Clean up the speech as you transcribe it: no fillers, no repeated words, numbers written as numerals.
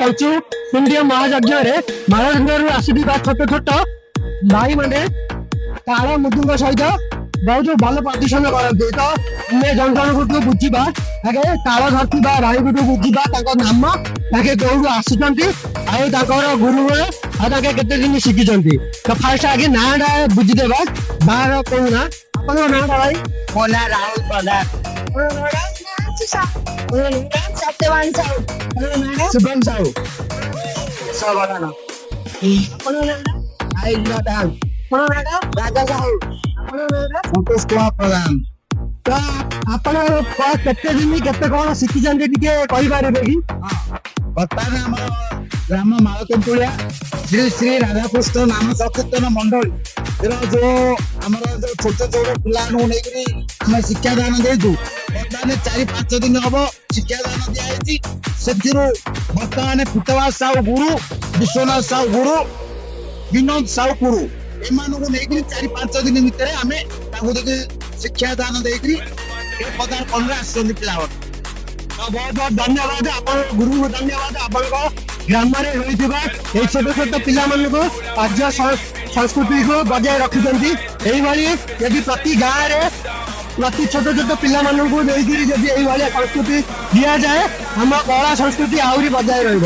पंचु कुंडिया महायज्ञ महायज्ञ आसुवा छोट छोट भाई मैंने ताल मुदुंग सहित बहुत भल प्रदर्शन करते तो आम जन जन को बुझा आगे ताल धरती भाई को बुझा नाम ताके कौन आसुच्च गुरु केते दिन शिखी तो फास्ट आगे नाटा बुझीदेवा बाहर कौन ना आप नाटा भाई मो ना राहुल प्रधान सत्यवान साहू शुभम साहू सबराना राजा साहू संतोष कुमार प्रधान तो आप केते दिन केते कौन शिखी कहीपर कि बर्तमान आम ग्राम मालकंपुलिया श्री श्री राधाकृष्ण नाम संकीर्तन मंडली जो आमर जो छोट छोट पिला नहीं शिक्षादान देतु बर्तमान 4-5 दिन हम शिक्षादान दिखाई से बर्तमान फुटवास साहू गुरु विश्वनाथ साहू गुरु विनोद साहू गुरु एम 4-5 दिन भितर आम शिक्षादान देकर पदार्पण पिला बहुत बहुत धन्यवाद आप गुरु को धन्यवाद आप ग्राम में छोट छोट पिला आज संस्कृति को बजाय रखुंट यदि प्रति गाँव में प्रति छोट छोट पिला जब संस्कृति दि जाए आम कला संस्कृति आहरी बजाय रही